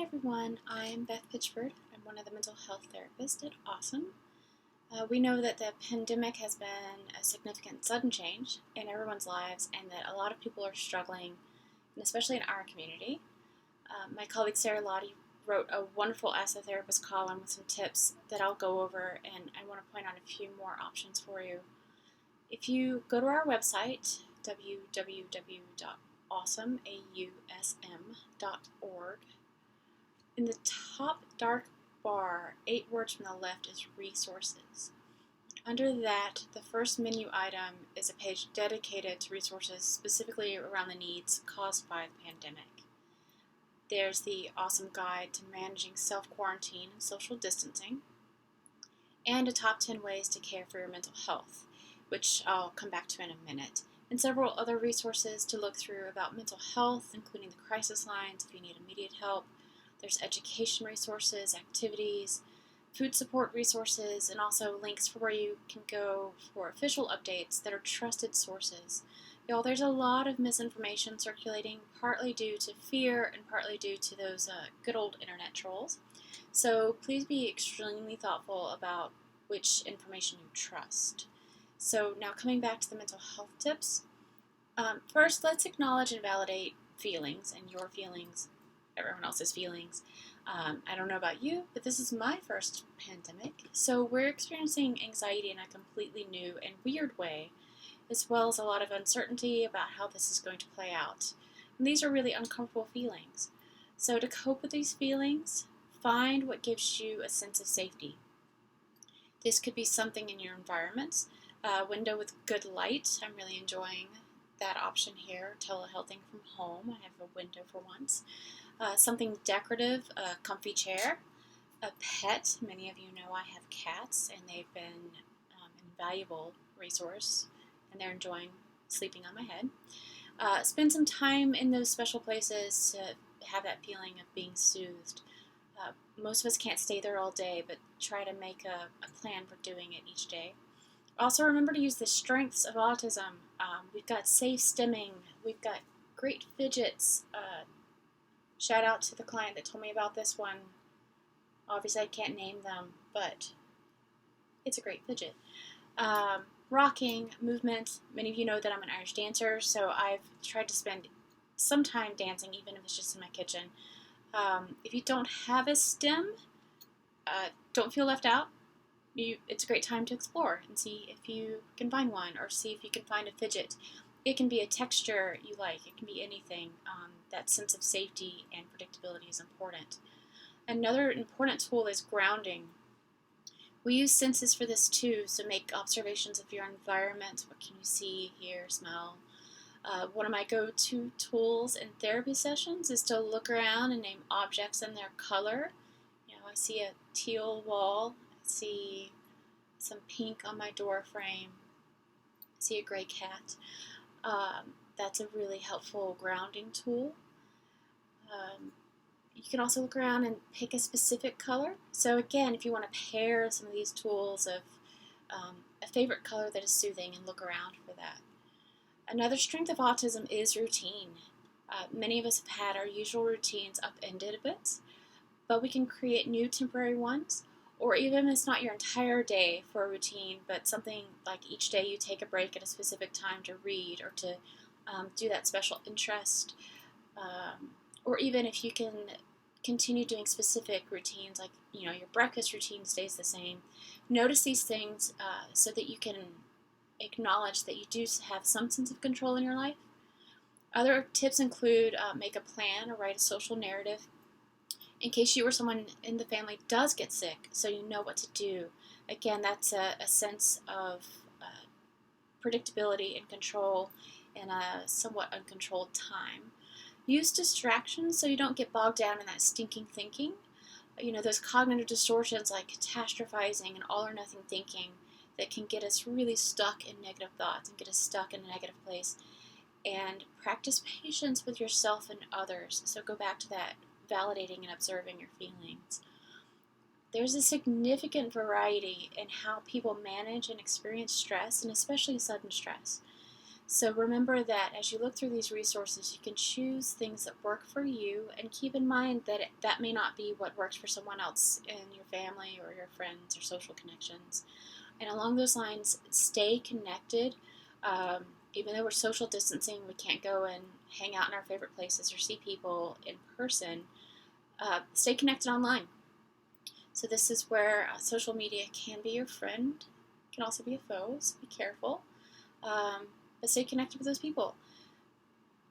everyone, I'm Beth Pitchford. I'm one of the mental health therapists at AuSM. We know that the pandemic has been a significant sudden change in everyone's lives and that a lot of people are struggling, and especially in our community. My colleague Sarah Lottie wrote a wonderful Ask the Therapist column with some tips that I'll go over, and I want to point out a few more options for you. If you go to our website, www.awsm.org, in the top dark bar, 8 words from the left is resources. Under that, the first menu item is a page dedicated to resources specifically around the needs caused by the pandemic. There's the AuSM guide to managing self-quarantine and social distancing, and a top 10 ways to care for your mental health, which I'll come back to in a minute, and several other resources to look through about mental health, including the crisis lines if you need immediate help. There's education resources, activities, food support resources, and also links for where you can go for official updates that are trusted sources. Y'all, there's a lot of misinformation circulating, partly due to fear and partly due to those good old internet trolls. So please be extremely thoughtful about which information you trust. So now coming back to the mental health tips. First, let's acknowledge and validate feelings and your feelings, everyone else's feelings. I don't know about you, but this is my first pandemic, so we're experiencing anxiety in a completely new and weird way, as well as a lot of uncertainty about how this is going to play out. And these are really uncomfortable feelings. So to cope with these feelings, find what gives you a sense of safety. This could be something in your environments, a window with good light. I'm really enjoying that option here, telehealthing from home. I have a window for once. Something decorative, a comfy chair, a pet. Many of you know I have cats, and they've been an invaluable resource, and they're enjoying sleeping on my head. Spend some time in those special places to have that feeling of being soothed. Most of us can't stay there all day, but try to make a plan for doing it each day. Also remember to use the strengths of autism. We've got safe stimming, we've got great fidgets. Shout out to the client that told me about this one. Obviously I can't name them, but it's a great fidget. Rocking, movement. Many of you know that I'm an Irish dancer, so I've tried to spend some time dancing, even if it's just in my kitchen. If you don't have a stim, don't feel left out. It's a great time to explore and see if you can find one, or see if you can find a fidget. It can be a texture you like. It can be anything. That sense of safety and predictability is important. Another important tool is grounding. We use senses for this too, so make observations of your environment. What can you see, hear, smell? One of my go-to tools in therapy sessions is to look around and name objects and their color. I see a teal wall. I see some pink on my door frame. I see a gray cat. That's a really helpful grounding tool. You can also look around and pick a specific color. So again, if you want to pair some of these tools of a favorite color that is soothing, and look around for that. Another strength of autism is routine. Many of us have had our usual routines upended a bit, but we can create new temporary ones, or even if it's not your entire day for a routine, but something like each day you take a break at a specific time to read, or to do that special interest, or even if you can continue doing specific routines, like your breakfast routine stays the same. Notice these things so that you can acknowledge that you do have some sense of control in your life. Other tips include make a plan or write a social narrative in case you or someone in the family does get sick, so you know what to do. Again, that's a sense of predictability and control in a somewhat uncontrolled time. Use distractions so you don't get bogged down in that stinking thinking. Those cognitive distortions like catastrophizing and all or nothing thinking that can get us really stuck in negative thoughts and get us stuck in a negative place. And practice patience with yourself and others. So go back to that, validating and observing your feelings. There's a significant variety in how people manage and experience stress, and especially sudden stress. So remember that as you look through these resources, you can choose things that work for you, and keep in mind that that may not be what works for someone else in your family or your friends or social connections. And along those lines, stay connected. Even though we're social distancing, we can't go and hang out in our favorite places or see people in person. Stay connected online. So this is where social media can be your friend, it can also be a foe, so be careful. But stay connected with those people.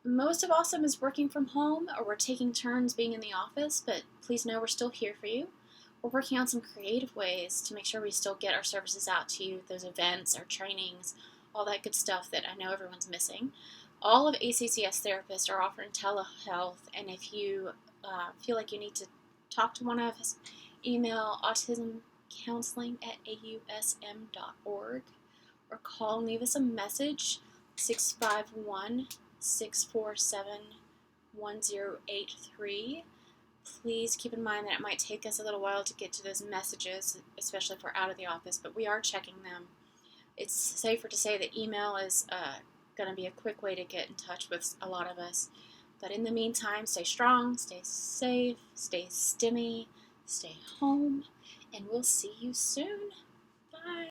Most of AuSM is working from home, or we're taking turns being in the office, but please know we're still here for you. We're working on some creative ways to make sure we still get our services out to you, those events, our trainings, all that good stuff that I know everyone's missing. All of ACCS therapists are offering telehealth, and if you feel like you need to talk to one of us, email autismcounseling@ausm.org or call and leave us a message, 651-647-1083. Please keep in mind that it might take us a little while to get to those messages, especially if we're out of the office, but we are checking them. It's safer to say that email is going to be a quick way to get in touch with a lot of us. But in the meantime, stay strong, stay safe, stay STEMmy, stay home, and we'll see you soon. Bye.